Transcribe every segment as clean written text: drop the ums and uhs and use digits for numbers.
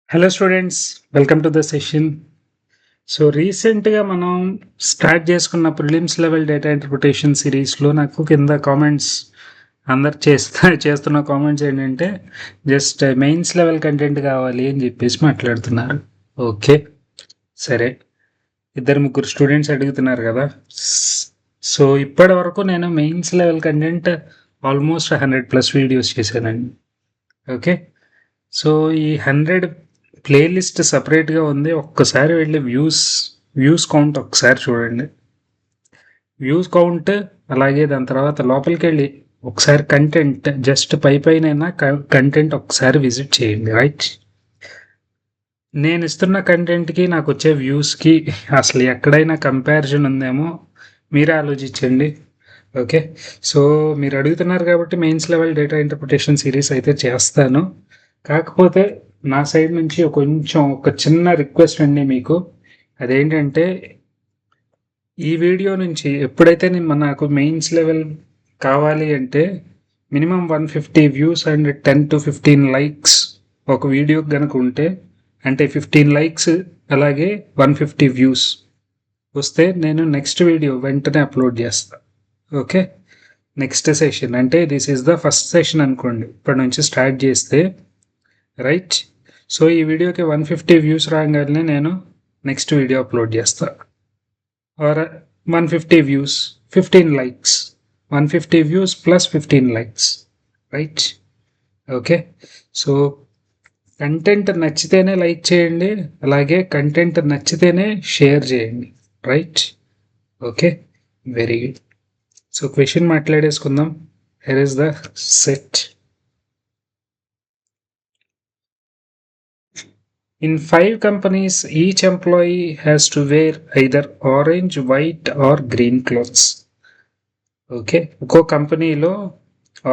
Hello students, welcome to the session. So రీసెంట్గా మనం start చేసుకున్న ప్రిలిమ్స్ లెవెల్ డేటా ఇంటర్ప్రిటేషన్ సిరీస్లో నాకు కింద కామెంట్స్ అందరు చేస్తున్న కామెంట్స్ ఏంటంటే జస్ట్ మెయిన్స్ లెవెల్ కంటెంట్ కావాలి అని చెప్పేసి మాట్లాడుతున్నారు. ఓకే, సరే, ఇద్దరు ముగ్గురు స్టూడెంట్స్ అడుగుతున్నారు కదా. సో ఇప్పటి వరకు నేను mains level content almost 100+ videos చేశానండి. ఓకే, సో ఈ 100 ప్లేలిస్ట్ సపరేట్గా ఉంది. ఒక్కసారి వెళ్ళి వ్యూస్ కౌంట్ ఒకసారి చూడండి. వ్యూస్ కౌంట్ అలాగే దాని తర్వాత లోపలికి వెళ్ళి ఒకసారి కంటెంట్ జస్ట్ పైన కంటెంట్ ఒకసారి విజిట్ చేయండి. రైట్, నేను ఇస్తున్న కంటెంట్కి నాకు వచ్చే వ్యూస్కి అసలు ఎక్కడైనా కంపారిజన్ ఉందేమో మీరే ఆలోచించండి. ఓకే, సో మీరు అడుగుతున్నారు కాబట్టి mains level data interpretation series అయితే చేస్తాను. కాకపోతే నా సైడ్ నుంచి ఒక చిన్న రిక్వెస్ట్ అండి మీకు. అదేంటంటే ఈ వీడియో నుంచి ఎప్పుడైతే నాకు మెయిన్స్ లెవెల్ కావాలి అంటే minimum 150 views and 10 to 15 likes ఒక వీడియోకి కనుక ఉంటే, అంటే 15 లైక్స్ అలాగే 150 వ్యూస్ వస్తే నేను నెక్స్ట్ వీడియో వెంటనే అప్లోడ్ చేస్తాను. ఓకే, నెక్స్ట్ సెషన్ అంటే this is the first session అనుకోండి, ఇప్పటి నుంచి స్టార్ట్ చేస్తే. రైట్, సో ఈ వీడియోకి 150 వ్యూస్ రాగానే నేను నెక్స్ట్ వీడియో అప్లోడ్ చేస్తాను. Or 150 views 15 likes, 150 views plus 15 likes. Right, okay, so content నచ్చితేనే లైక్ చేయండి, అలాగే కంటెంట్ నచ్చితేనే షేర్ చేయండి. Right, okay, very good. So question మాట్లాడేసుకుందాం. Here is the set. In 5 companies, each employee has to wear either orange, white or green clothes. Okay, ఒక్కో కంపెనీలో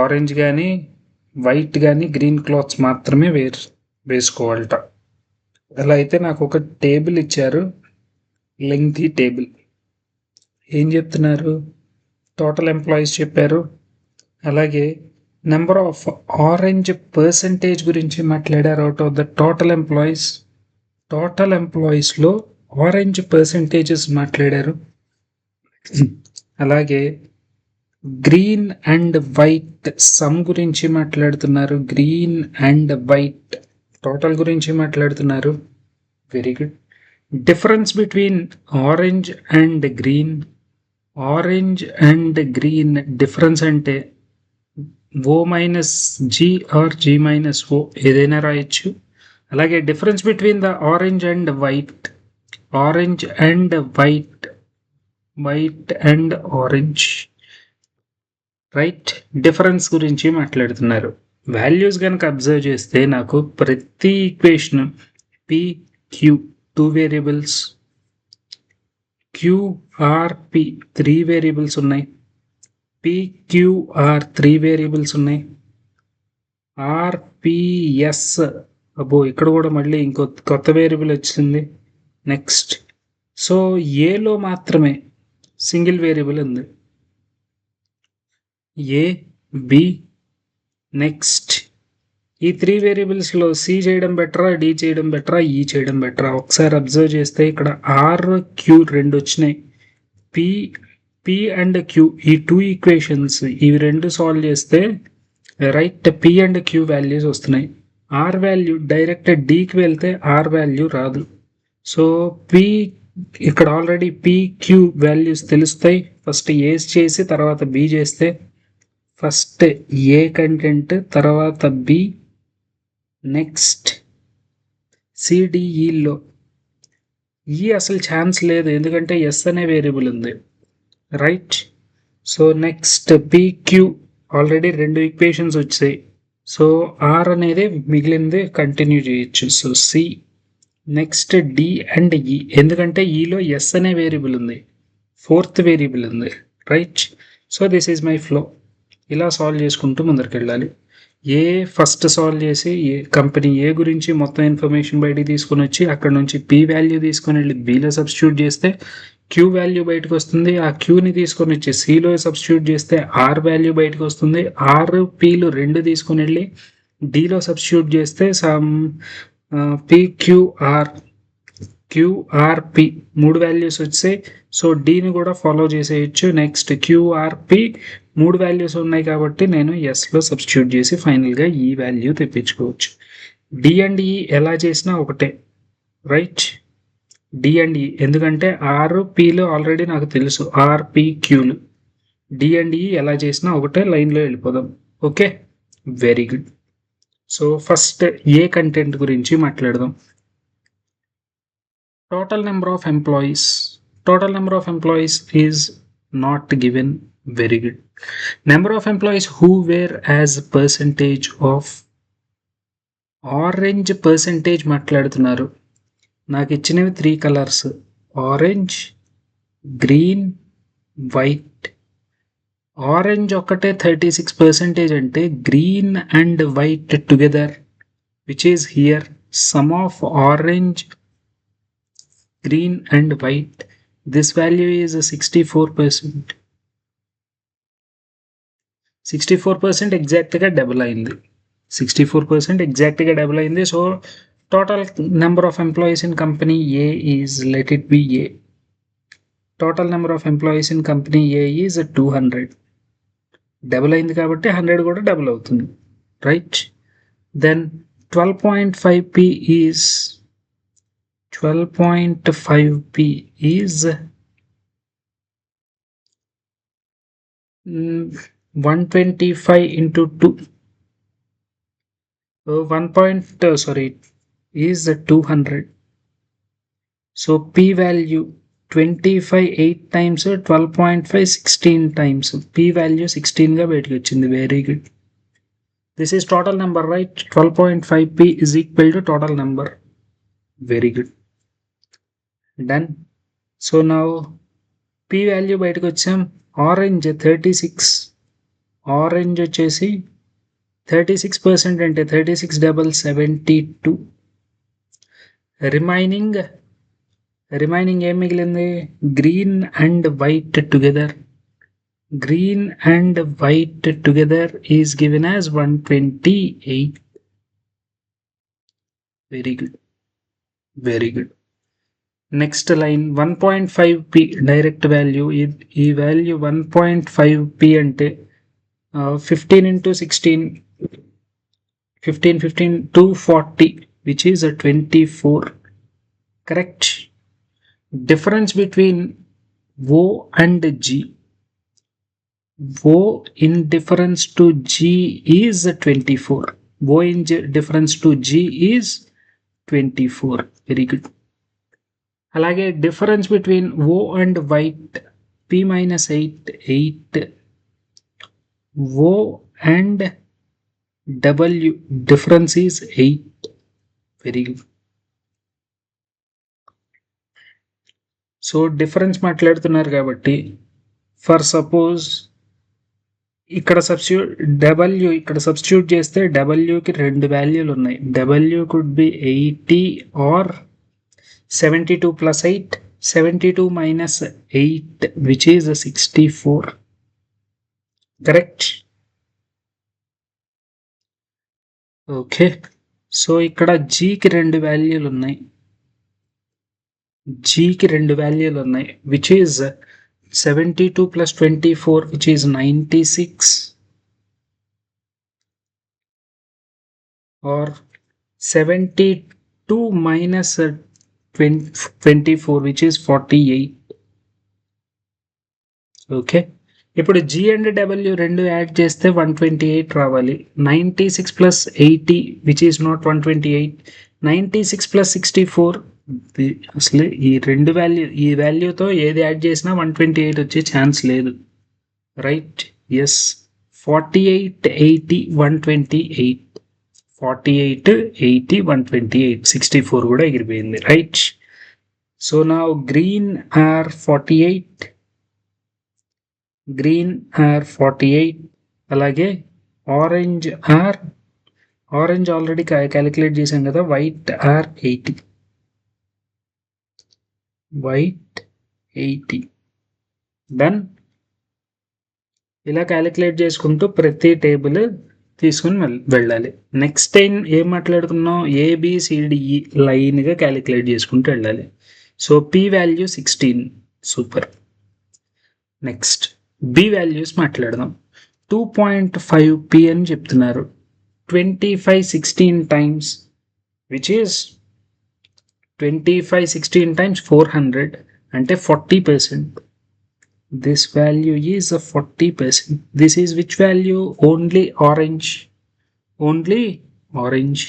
orange కానీ white కానీ గ్రీన్ క్లాత్స్ మాత్రమే వేసుకోవాలట. అలా అయితే నాకు ఒక టేబుల్ ఇచ్చారు, లెంగ్తీ టేబుల్. ఏం చెప్తున్నారు? టోటల్ ఎంప్లాయీస్ చెప్పారు, అలాగే నెంబర్ ఆఫ్ ఆరెంజ్ పర్సంటేజ్ గురించి మాట్లాడారు. అవుట్ ఆఫ్ ద టోటల్ ఎంప్లాయీస్లో ఆరెంజ్ పర్సంటేజెస్ మాట్లాడారు. అలాగే గ్రీన్ అండ్ వైట్ సమ్ గురించి మాట్లాడుతున్నారు, గ్రీన్ అండ్ వైట్ టోటల్ గురించి మాట్లాడుతున్నారు. Very good. Difference between orange and green difference అంటే O minus G or G minus O ఏదైనా రాయొచ్చు. అలాగే difference between the orange and white and orange. Right, difference గురించి మాట్లాడుతున్నారు. వాల్యూస్ కనుక అబ్జర్వ్ చేస్తే నాకు ప్రతి equation PQ 2 variables, QRP 3 variables ఉన్నాయి, PQR 3 వేరియబుల్స్ ఉన్నాయి, RPS ఇక్కడ కూడా మళ్ళీ ఇంకో కొత్త వేరియబుల్ వచ్చింది. నెక్స్ట్, సో ఏలో మాత్రమే సింగిల్ వేరియబుల్ ఉంది, AB. నెక్స్ట్, ఈ 3 వేరియబుల్స్లో C చేయడం బెటరా, D చేయడం బెటరా, E చేయడం బెటరా? ఒకసారి అబ్జర్వ్ చేస్తే ఇక్కడ RQ 2 వచ్చినాయి, P అండ్ Q ఈ 2 ఈక్వేషన్స్ ఇవి 2 సాల్వ్ చేస్తే right P and Q values వస్తున్నాయి. R వాల్యూ డైరెక్ట్ Dకి వెళ్తే R వాల్యూ రాదు. సో ఇక్కడ ఆల్రెడీ PQ వాల్యూస్ తెలుస్తాయి. ఫస్ట్ A చేసి తర్వాత B చేస్తే ఫస్ట్ A కంటెంట్, తర్వాత B, నెక్స్ట్ CDEలో E అసలు ఛాన్స్ లేదు, ఎందుకంటే S అనే వేరియబుల్ ఉంది. Right, so next PQ already 2 equations వచ్చాయి, సో R అనేది మిగిలింది కంటిన్యూ చేయొచ్చు. So C, next D and E, ఎందుకంటే Eలో S అనే వేరియబుల్ ఉంది, 4th వేరియబుల్ ఉంది. Right, so this is my flow. ఇలా సాల్వ్ చేసుకుంటూ ముందరికి వెళ్ళాలి. ఫస్ట్ సాల్వ్ చేసి కంపెనీ ఏ గురించి మొత్తం ఇన్ఫర్మేషన్ బయటికి తీసుకొని వచ్చి అక్కడ నుంచి P వాల్యూ తీసుకొని వెళ్ళి Bలో సబ్స్టిట్యూట్ చేస్తే Q వాల్యూ బయటకు వస్తుంది. ఆ Qని తీసుకొని వచ్చి Cలో సబ్స్టిట్యూట్ చేస్తే R వాల్యూ బయటకు వస్తుంది. Pలు 2 తీసుకొని వెళ్ళి Dలో సబ్స్టిట్యూట్ చేస్తే సమ్ పిక్యూఆర్ క్యూఆర్పి 3 వాల్యూస్ వచ్చాయి. సో డీని కూడా ఫాలో చేసేయచ్చు. నెక్స్ట్ క్యూఆర్పి 3 వాల్యూస్ ఉన్నాయి కాబట్టి నేను ఎస్లో సబ్స్టిట్యూట్ చేసి ఫైనల్గా ఈ వాల్యూ తెప్పించుకోవచ్చు. డి అండ్ ఈ ఎలా చేసినా ఒకటే, రైట్? డి అండ్ ఈ ఎందుకంటే ఆర్ పిలు ఆల్రెడీ నాకు తెలుసు, ఆర్పి క్యూలు. డి అండ్ ఈ ఎలా చేసినా ఒకటే, లైన్లో వెళ్ళిపోదాం. Okay, very good. So first a content గురించి మాట్లాడదాం. Total number of employees. Total number of employees is not given. Very good. Number of employees who were as percentage of orange percentage మాట్లాడుతున్నారు. నాకు ఇచ్చినవి 3 colours, orange, green, white. Orange ఒక్కటే 36% అంటే green and white together, which is here some of orange, green and white, this value is 64%. 64% exact గా double అయింది. 64% exact గా double అయింది. So total number of employees in company A is, let it be A. Total number of employees in company A is 200. Double అయింది కాబట్టి 100 కూడా double అవుతుంది, right? Then 12.5p is 12.5p is 125 into 2. 1 is 200. So p value 25 8 times, 12.5 16 times. P value 16 గా బయటకు వచ్చింది. Very good. This is total number, right? 12.5p is equal to total number. Very good. Done. So now p value బయటకు వచ్చాం. Orange 36, orange వచ్చేసి 36% అంటే 36 double 72. Remaining ఏం మిగిలింది? Green and white together. Green and white together is given as 128. Very good, very good. Next line 1.5p direct value. ఈ value 1.5p అంటే 15 into 16, 15 240, which is a 24. Correct. Difference between O and G. O in difference to G is 24. O in difference to G is 24. Very good. అలాగే difference between O and white p minus 8, 8. O and W difference is 8. Very good. So difference మాట్లాడుతున్నారు కాబట్టి for suppose ఇక్కడ substitute చేస్తే డబ్ల్యూకి 2 వాల్యూలు ఉన్నాయి. W could be 80 or 72 plus 8, 72 minus 8, which is 64. Correct? Okay. So ఇక్కడ జీకి 2 వాల్యూలు ఉన్నాయి. which is 72 plus 24, which is 96, or 72 minus 24, which is 48. Okay, ఇప్పుడు G అండ్ W రెండు యాడ్ చేస్తే 128 రావాలి. 96 plus 80, which is not 128. 96 plus 64, అసలు ఈ వాల్యూతో ఏది యాడ్ చేసినా 128 వచ్చే ఛాన్స్ లేదు, రైట్? ఎస్, 48 80 128. 48 80 128, 64 కూడా ఎగిరిపోయింది, రైట్? సో నా గ్రీన్ ఆర్ 48, అలాగే ఆరెంజ్ ఆల్రెడీ క్యాలిక్యులేట్ చేసాం కదా. White or 80. డన్. ఇలా క్యాలిక్యులేట్ చేసుకుంటూ ప్రతి టేబుల్ తీసుకుని వెళ్ళాలి. నెక్స్ట్ టైం ఏం మాట్లాడుకున్నాం, ఏబిసిడిఈ లైన్గా క్యాలిక్యులేట్ చేసుకుంటూ వెళ్ళాలి. So P value 16, super. Next B values మాట్లాడదాం. 2.5p అని చెప్తున్నారు. 2516 టైమ్స్ విచ్ ఈస్ 2516 times 400 అంటే 40%. This value is a 40%. This is which value? Only orange. Only orange.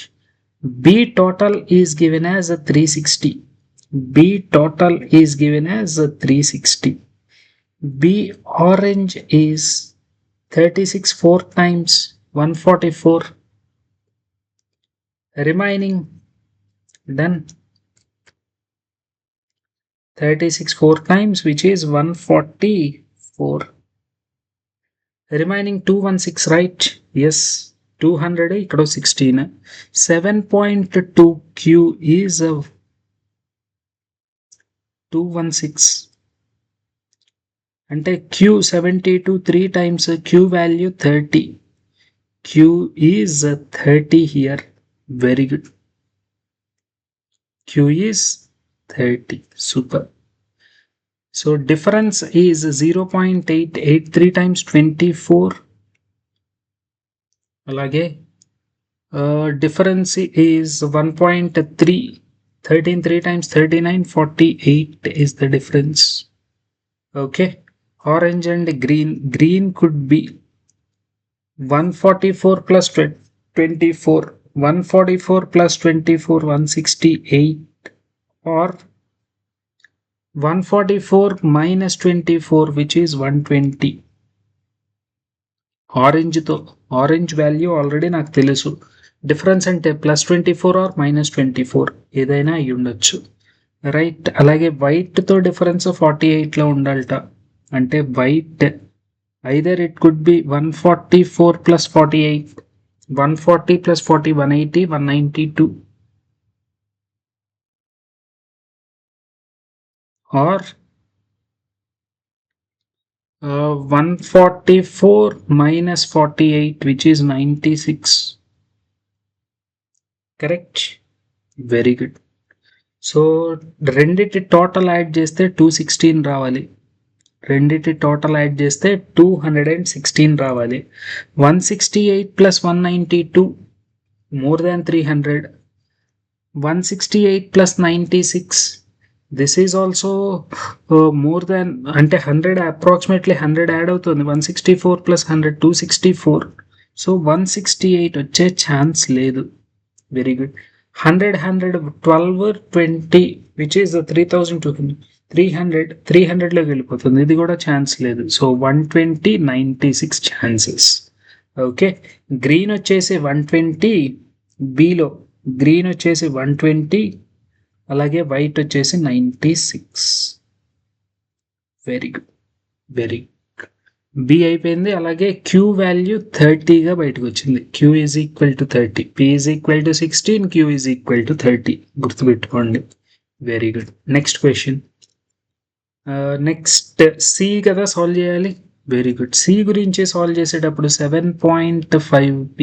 B total is given as a 360. B total is given as a 360. B orange is 36 4 times 144. Remaining done. 36 4 times which is 144. Remaining 216, right? Yes, 200 ikkada 16. 7.2q is 216 అంటే q 72 3 times q value 30. Q is 30 here. Very good. Q is 30. Super. So difference is 0.883 times 24. Alage difference is 1.3. 13 3 times 39, 48 is the difference. Okay. Orange and green. Green could be 144 plus 24. 144 plus 24, 168. Or 144 minus 24 which is 120. Orange value already నాకు తెలుసు. Difference అంటే plus 24 are minus 24 ఏదైనా అయి ఉండొచ్చు, right. అలాగే వైట్తో difference 48లో ఉండాలట. అంటే white either it could be 144 plus 48, 140 plus 40, 180, 192. Or 144 minus 48 which is 96. Correct? Very good. So రెండిటి టోటల్ యాడ్ చేస్తే 216 రావాలి. రెండిటి టోటల్ యాడ్ చేస్తే 216 రావాలి. 168 plus 192 more than 300. 168 plus 96, this is also more than అంటే 100, approximately 100 యాడ్ అవుతుంది. 164 plus 100, 264. సో 168 వచ్చే chance లేదు. Very good. 100 12 20 which is 3200. 300లోకి వెళ్ళిపోతుంది, ఇది కూడా ఛాన్స్ లేదు. So 120, 96 chances. ఓకే. గ్రీన్ వచ్చేసి 120, బిలో గ్రీన్ వచ్చేసి 120, అలాగే వైట్ వచ్చేసి 96. Very good, very good. B అయిపోయింది. అలాగే క్యూ వాల్యూ 30గా బయటకు వచ్చింది. Q is equal to 30, P is equal to 16, Q is equal to 30. గుర్తుపెట్టుకోండి. Very good. Next question. Next C కదా సాల్వ్ చేయాలి. Very good. సి గురించి సాల్వ్ చేసేటప్పుడు 7.5p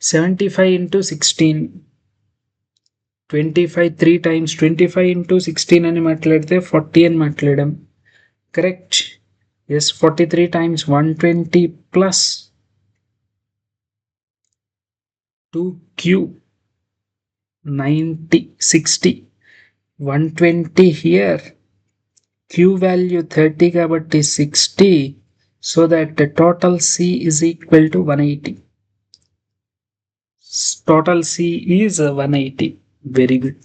75 into 16, 25 3 times 25 into 16 అని మాట్లాడితే 40 అని మాట్లాడాం. Correct? Yes. 43 times 120 plus 2q 90 60. 120 here, q value 30 కాబట్టి 60. So that total c is equal to 180. Total c is 180. Very good.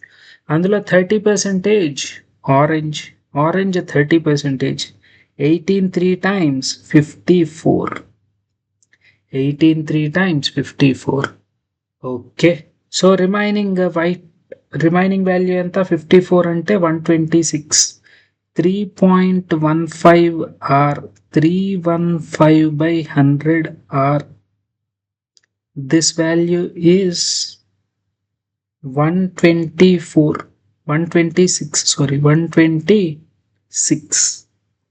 అందులో 30% orange. 30%. 18 3 times 54. 18 3 times 54. Okay. So remaining value ఎంత? 54 అంటే 126. 3.15 r 315 by 100 r. This value is 126.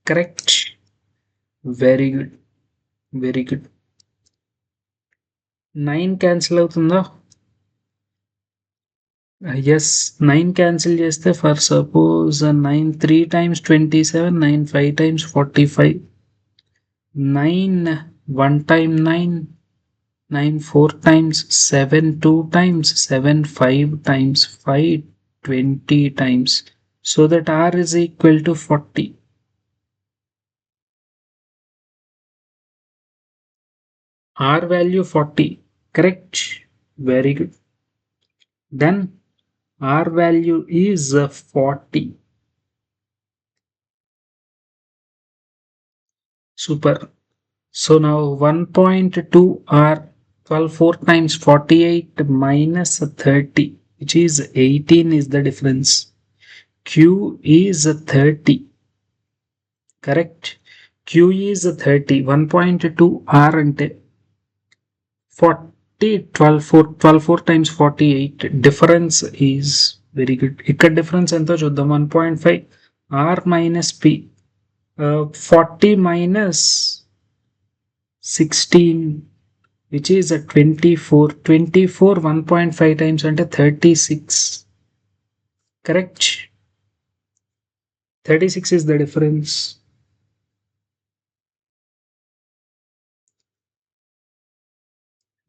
Correct? Very good, very good. 9 cancel అవుతుందా? Yes, 9 cancel చేస్తే for suppose 9 3 times 27, 9 5 times 45, 9 1 time 9, 9 4 times, 7 2 times, 7 5 times, 5 20 times. So that R is equal to 40. R value 40, correct? Very good. Then R value is 40. Super. So now 1.2 R 12 4 times 48 minus 30, which is 18, is the difference. Q is 30, correct? Q is 30. 1.2 R ante 40, 12 4 times 48. Difference is very good. ఇక్కడ difference ఎంతో చూద్దాం. 1.5 R minus P. 40 minus 16, which is a 24. 24 1.5 times ante 36, correct? 36 is the difference.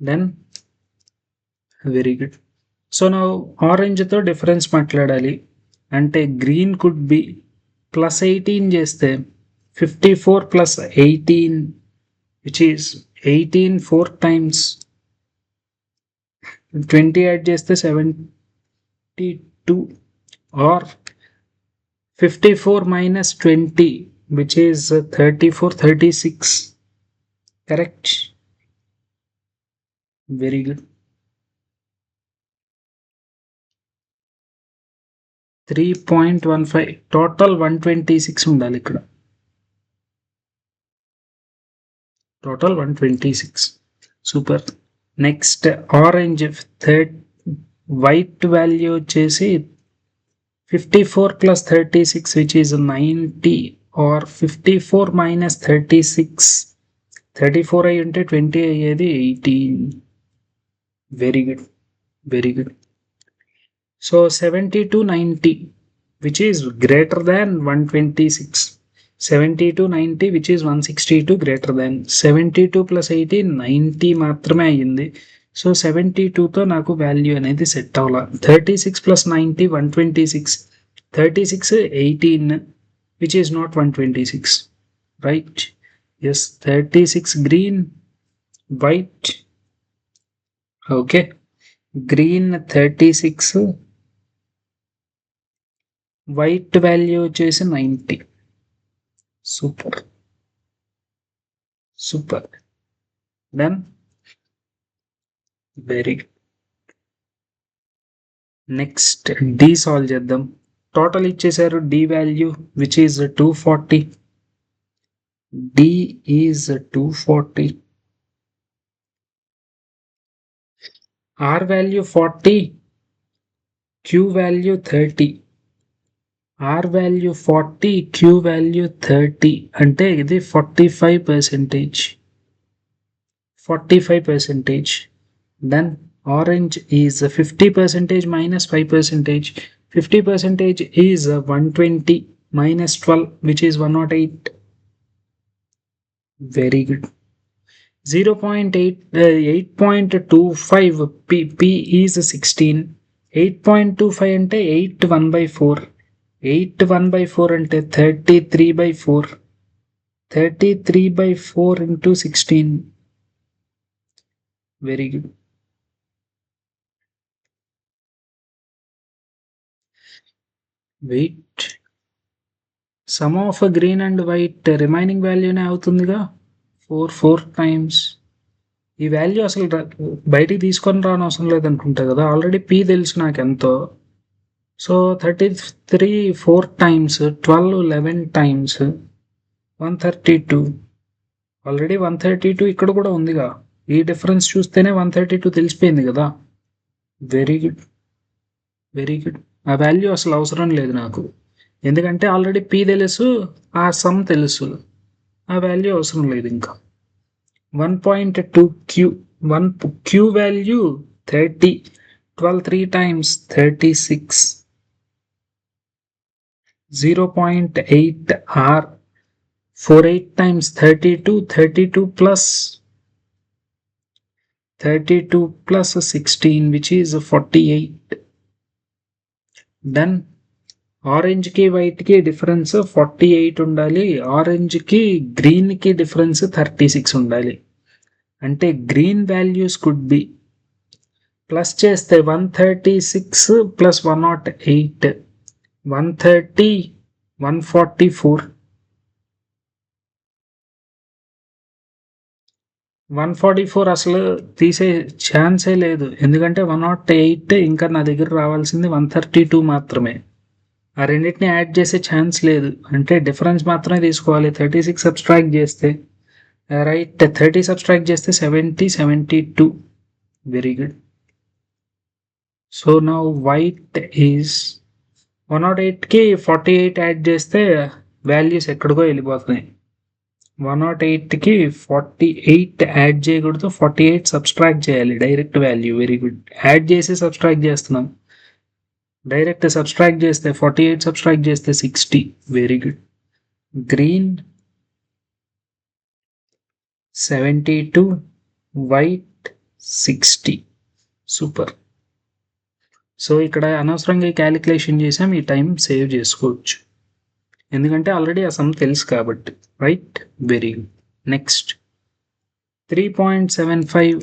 Then very good. So now orange తో difference మాట్లాడాలి అంటే green could be plus 18 చేస్తే 54 plus 18, which is 18 4 times 20 add చేస్తే 72, or 54 minus 20, which is 34 36, correct? Very good. 3.15 total 126 ఉండాలి ఇక్కడ. Total 126. Super. Next orange white value వచ్చేసి 54 plus 36, which is 90, or 54 minus 36. 34 అయి ఉంటే 20 అయ్యేది 18. Very good. Very good. So 70 to 90, which is greater than 126. 70 to 90, which is 162 greater than. 72 plus 18 90 మాత్రమే అయ్యింది. So 72తో నాకు value అనేది set అవ్వాల. 36 plus 90 126. 36 18, which is not 126, right? Yes, 36 green, white. Okay, green 36, white value వచ్చేసి 90. Super. Super. Then very good. Next D solve చేద్దాం. Total ఇచ్చేసారు D value, which is 240. D is 240. R value 40, Q value 30. R value 40, Q value 30, అంటే ఇది 45%. 45%. Then orange is 50% minus 5%. 50% is 120 minus 12, which is 108. Very good. 8.25 P is 16. 8.25 అంటే 8 1/4. 8 1/4 అంటే 33/4. 33/4 into 16. Very good. Wait. Sum of green and white remaining value నే అవుతుందిగా 4 times. ఈ value అసలు బయటికి తీసుకొని రానవసరం లేదనుకుంటా కదా, ఆల్రెడీ P తెలుసు నాకు ఎంతో. So 33 4 times, 12 11 times 132. ఆల్రెడీ 132 ఇక్కడ కూడా ఉందిగా, ఈ డిఫరెన్స్ చూస్తేనే 132 తెలిసిపోయింది కదా. Very good. Very good. ఆ వాల్యూ అసలు అవసరం లేదు నాకు, ఎందుకంటే ఆల్రెడీ P తెలుసు, ఆ సమ్ తెలుసు, ఆ వాల్యూ అవసరం లేదు ఇంకా. 1.2 Q one Q value 30, 12 3 times 36, 0.8 R, 48 times 32, 32 plus 32 plus 16, which is 48. Done. Orange కి వైట్ కి డిఫరెన్స్ 48 ఉండాలి, ఆరెంజ్ కి గ్రీన్ కి డిఫరెన్స్ 36 ఉండాలి. అంటే green values could be plus చేస్తే 136 ప్లస్ 108, 130, 144, 144 అసలు తీసే ఛాన్సే లేదు, ఎందుకంటే 108 ఇంకా నా దగ్గర రావాల్సింది 132 మాత్రమే. ఆ రెండింటిని యాడ్ చేసే ఛాన్స్ లేదు, అంటే డిఫరెన్స్ మాత్రమే తీసుకోవాలి. 36 సబ్స్ట్రాక్ట్ చేస్తే రైట్, 30 సబ్స్ట్రాక్ట్ చేస్తే 70, 72. Very good. So now white is 108కి 48 యాడ్ చేస్తే వాల్యూస్ ఎక్కడికో వెళ్ళిపోతున్నాయి. 108కి 48 యాడ్ చేయకూడదు, 48 సబ్స్ట్రాక్ట్ చేయాలి, direct value. Very good. Add చేసి సబ్స్ట్రాక్ట్ చేస్తున్నాం, డైరెక్ట్ సబ్స్ట్రాక్ట్ చేస్తే 48 సబ్స్ట్రాక్ట్ చేస్తే 60. Very good. Green 72, white 60. Super. So ఇక్కడ అనవసరంగా క్యాలిక్యులేషన్ చేసాం, ఈ టైం సేవ్ చేసుకోవచ్చు, ఎందుకంటే ఆల్రెడీ ఆ సమ్ తెలుసు కాబట్టి. Right, very good. Next 3.75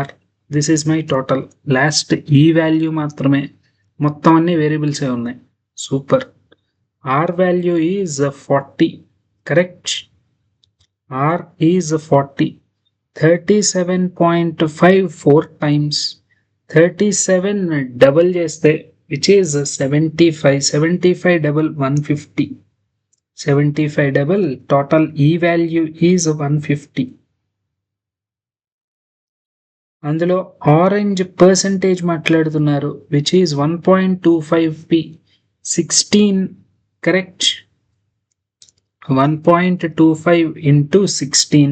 R, this is my total. Last ఈ వాల్యూ మాత్రమే, మొత్తం అన్ని వేరియబుల్సే ఉన్నాయి. Super. R value is 40. Correct. R is 40. 37.5 4 times 37 double చేస్తే which is 75. 75 double 150. 75 double total ఈ వాల్యూ ఈజ్ 150. అందులో ఆరెంజ్ పర్సంటేజ్ మాట్లాడుతున్నారు, which is 1.25p. 16. Correct. 1.25 into 16.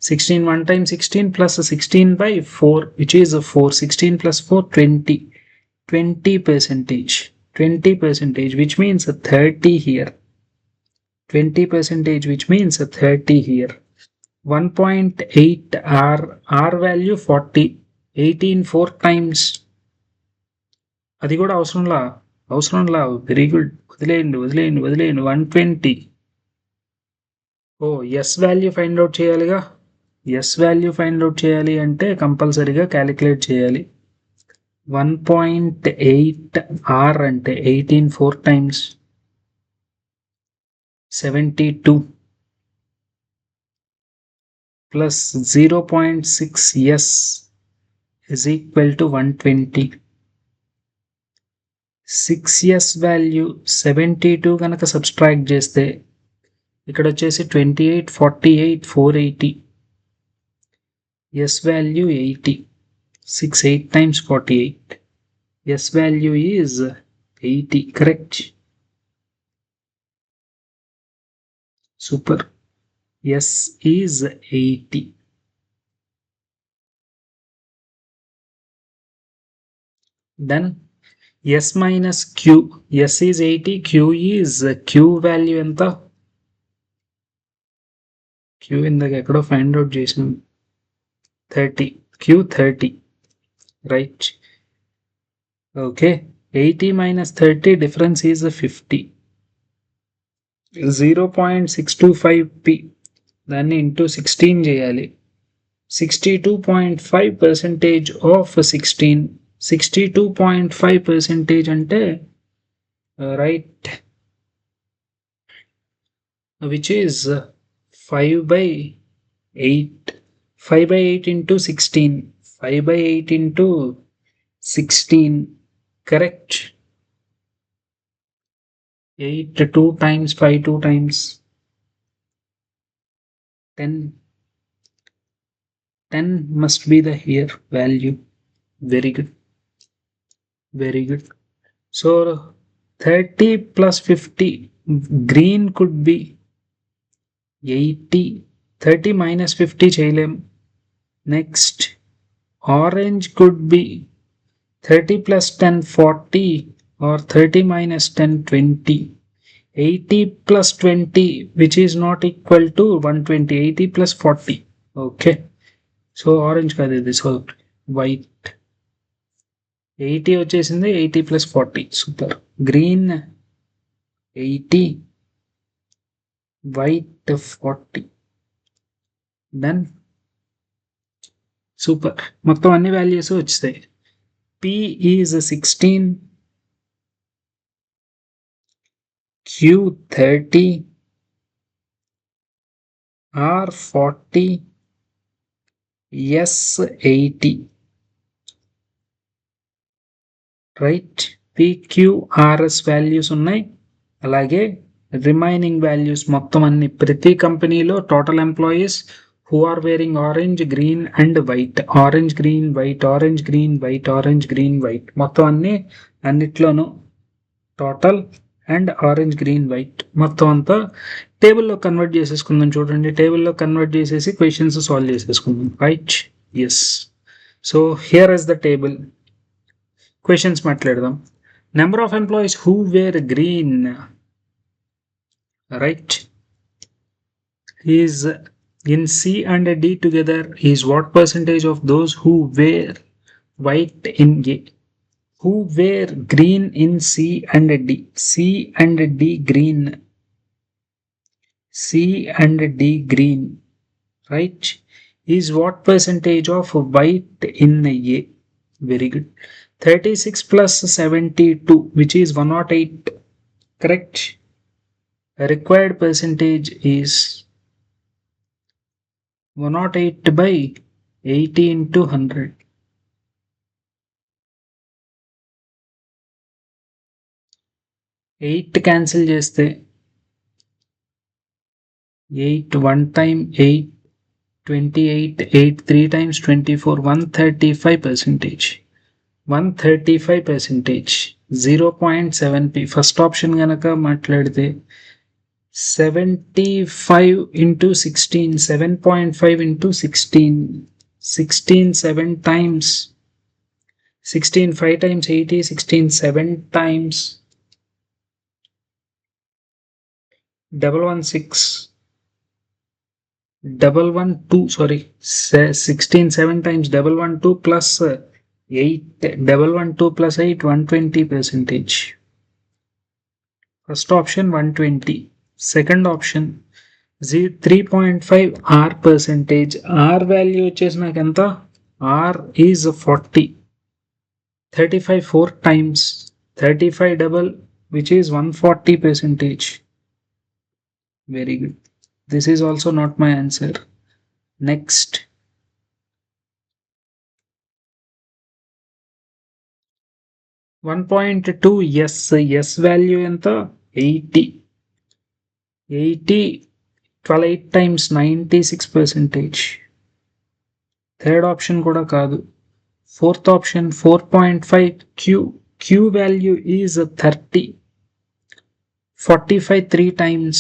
16 1 time 16 plus 16 by 4, which is 4. 16 plus 4 20. 20%. 20%, which means 30 here. 20%, which means 30 here. 1.8 R value 40. 18 4 times. అది కూడా అవసరంలా. Very good. వదిలేయండి. 120. Oh S value find out చేయాలిగా. S value find out చేయాలి అంటే కంపల్సరీగా calculate చేయాలి. 1.8 R అంటే 18 4 times 72 plus 0.6 S is equal to 120. 6S value 72 కనుక సబ్స్ట్రాక్ట్ చేస్తే ఇక్కడ వచ్చేసి 28, 48, 480. S value 80. 6 8 times 48. S value is 80. Correct. Super. S is 80. Then S minus Q. S is 80. Q is Q value ఎంత? Q ఇందాక ఎక్కడో find out చేసాం. 30. Q 30. Right. Okay. 80 minus 30 difference is 50. 0.625p. దాన్ని into 16 చేయాలి. 62.5% of 16. 62.5% అంటే right, which is 5/8. 5/8 into 16. 5/8 into 16. Correct. 8 2 times 5 2 times 10. 10 must be the here value. Very good. Very good. So 30 plus 50. Green could be 80. 30 minus 50 చేయలేం. Next Orange could be 30 plus 10 40 or 30 minus 10 20. 80 plus 20 which is not equal to 120. 80 plus 40. Okay. So orange కాదు ఇది. So white 80 వచ్చేసింది. 80 plus 40 super. Green 80 white 40 done. Super. మొత్తం అన్ని values వచ్చాయి. P is 16, Q 30, R 40, S 80. Right. PQRS values ఉన్నాయి. అలాగే remaining values మొత్తం అన్ని ప్రతి కంపెనీలో total employees who are wearing orange, green and white. Orange, green, white, orange, green, white, orange, green, white. మొత్తం అన్నిట్లోనూ total and orange green white మొత్తం అంతా టేబుల్లో కన్వర్ట్ చేసేసుకుందాం. చూడండి, టేబుల్లో కన్వర్ట్ చేసేసి క్వశ్చన్స్ సాల్వ్ చేసేసుకుందాం. Right. Yes. So here is the table. Questions మాట్లాడదాం. Number of employees who were green, right, is in C and D together is what percentage of those who wear white in A? Who wear green in C and D? C and D green. C and D green. Right? Is what percentage of white in A? Very good. 36 plus 72, which is 108. Correct? Required percentage is 108 by 80 into 100. 8 cancel చేస్తే 8 1 time 8 28 8 3 times 24 135%. 135%. 0.7p. First option గనక మాట్లాడితే 75 into 16, 7.5 into 16, 16 7 times, 16 5 times 80, 16 7 times 116, 112, sorry, 16 7 times 112 plus 8, 112 plus 8, 120%. First option 120. Second option 3.5 R percentage. R value వచ్చేసి నాకు ఎంత? R is 40. 35 4 times 35 double, which is 140%. Very good. This is also not my answer. Next. $1.2 yes value ఎంత? 80. 80 12 8 times 96%. Third option kuda kaadu. Fourth option 4.5 Q value is 30. 45 3 times.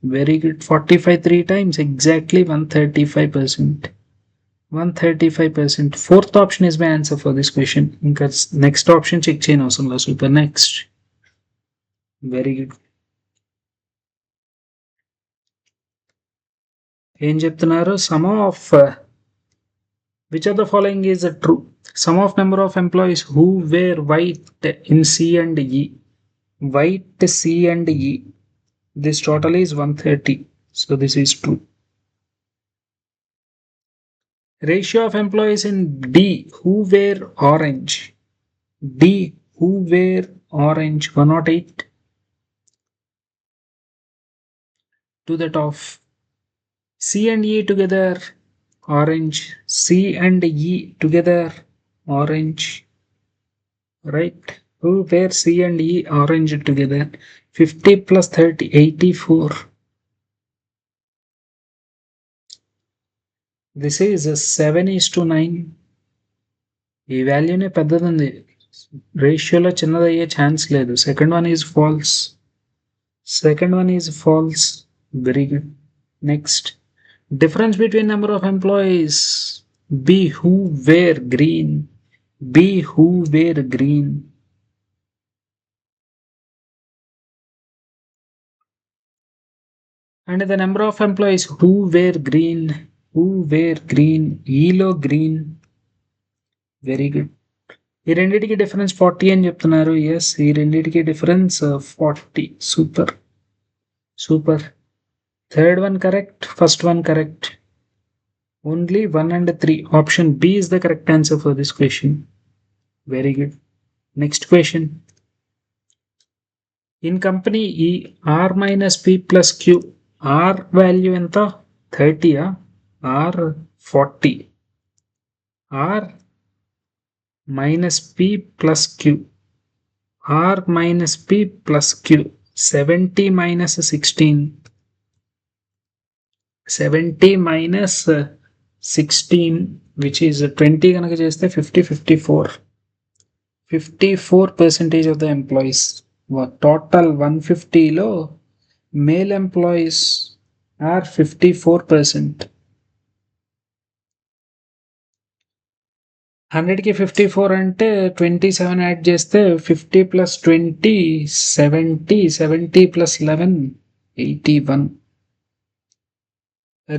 Very good. 45 3 times exactly 135%. 135%. Fourth option is my answer for this question. Next option check chain awesome. Super. Next. Very good. ఏం చెప్తున్నారు? Sum of which of the following is true? Sum of number of employees who were white in C and E. White C and E. This total is 130. So this is true. Ratio of employees in D who wear orange. D who wear orange 108 to that of C and E together orange. C and E together orange. Right? Who wear C and E orange together? 50 plus 30 84. This is a 7:9. ఈ వాల్యూనే పెద్దది, రేషియోలో చిన్నదయ్యే chance లేదు. Second one is false. Very good. Next. Difference between number of employees B. Who were green? B. Who were green? And the number of employees who were green. Who were green? Yellow green. Very good. ఈ రెండింటికి difference 40 అని చెప్తున్నారు. Yes, ఈ రెండింటికి difference 40. Super super. Third one correct, first one correct. Only 1 and 3. Option B is the correct answer for this question. Very good. Next question. In company E, R minus P plus Q. R value enta 30 or 40? R minus P plus Q. R minus P plus Q. 70 minus 16. 70 minus 16, which is 20 కనుక చేస్తే 54. 54% of the employees. Total 150లో male employees are 54%. 100కి 54 అంటే 27 add చేస్తే 50 plus 20 70. 70 plus 11 81.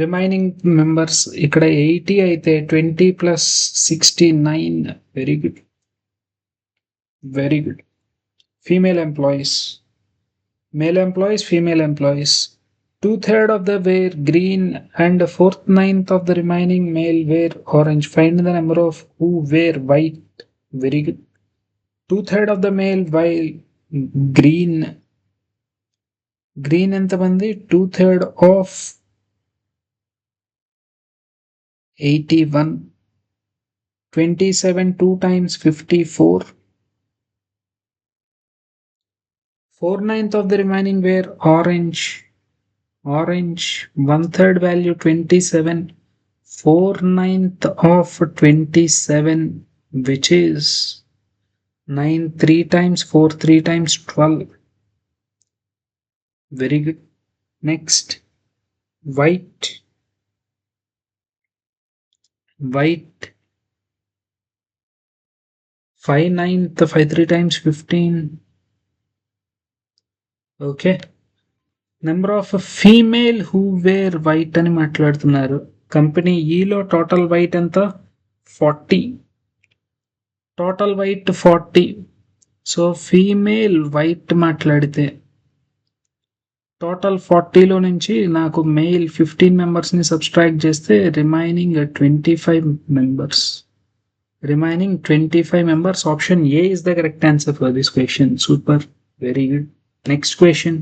Remaining members ఇక్కడ 80 అయితే 20 plus 69. Very good, very good. Female employees, male employees, female employees. 2/3 of the were green and 4/9 of the remaining male were orange. Find the number of who were white. Very good. 2/3 of the male while green. Green ఎంతమంది? 2/3 of 81. 27 2 times 54. 4/9 of the remaining were orange. Orange. 1/3 value 27. 4/9 of 27, which is 9. 3 times 4, 3 times 12. Very good. Next, white. White. 5/9, 5 3 times 15. Okay. Number of female who were white అని మాట్లాడుతున్నారు. Company ఈలో total white ఎంత? 40. Total white 40. So female white మాట్లాడితే total 40లో నుంచి నాకు male 15 మెంబర్స్ని subtract చేస్తే remaining 25 members. Remaining 25 members. Option A is the correct answer for this question. Super, very good. Next question.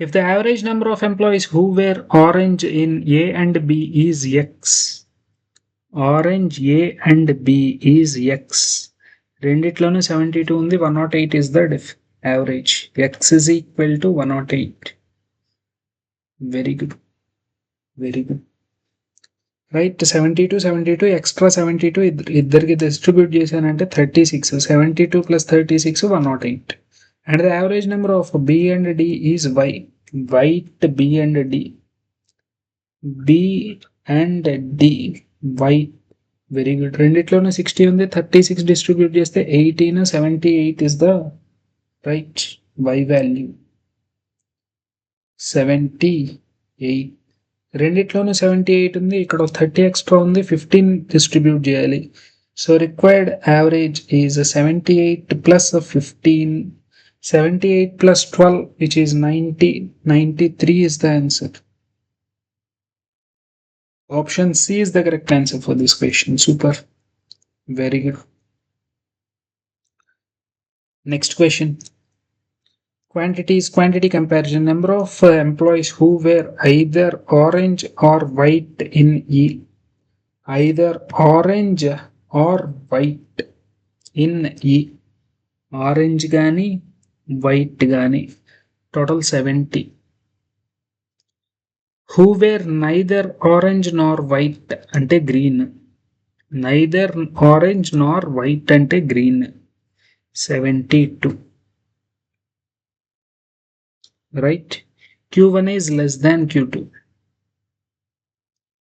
If the average number of employees who wear orange in A and B is X, orange A and B is X. రెండిట్లోనూ 72 ఉంది. 108 is the average. X is equal to 108. Very good, very good. Right, 72 72 extra 72 ఇద్దరికి distribute చేశానంటే 36. 72 plus 36 108. And the average number of B and D is Y. White B and D. B and D. White. Very good. రెండిట్లోనూ 60 ఉంది. 36 distribute చేస్తే 18. 78 is the right Y value. 78. రెండిట్లోనూ 78 ఉంది. ఇక్కడ 30 extra ఉంది. 15 distribute చేయాలి. So required average is 78 plus 15. 78 plus 12, which is 90. 93 is the answer. Option C is the correct answer for this question. Super, very good. Next question. Quantities, quantity comparison. Number of employees who wear either orange or white in E. Either orange or white in E. Orange gani, white gani. Total 70. Who wear neither orange nor white ante green. Neither orange nor white ante green. 72. Right? Q1 is less than Q2.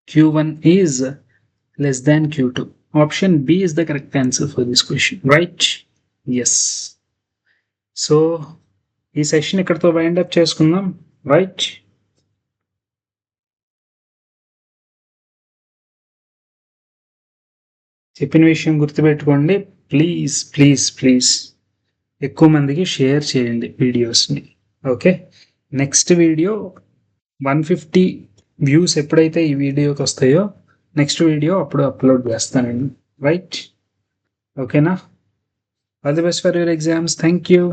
Q1 is less than Q2. Option B is the correct answer for this question, right? Yes. So ఈ session ఇక్కడతో wind up చేసుకుందాం, right? చెప్పిన విషయం గుర్తుపెట్టుకోండి. Please please please ఎక్కువ మందికి share చేయండి వీడియోస్ని. ఓకే, నెక్స్ట్ వీడియో 150 వ్యూస్ ఎప్పుడైతే ఈ వీడియోకి వస్తాయో నెక్స్ట్ వీడియో అప్పుడు అప్లోడ్ చేస్తానండి, రైట్? ఓకేనా? All the best for your exams. Thank you.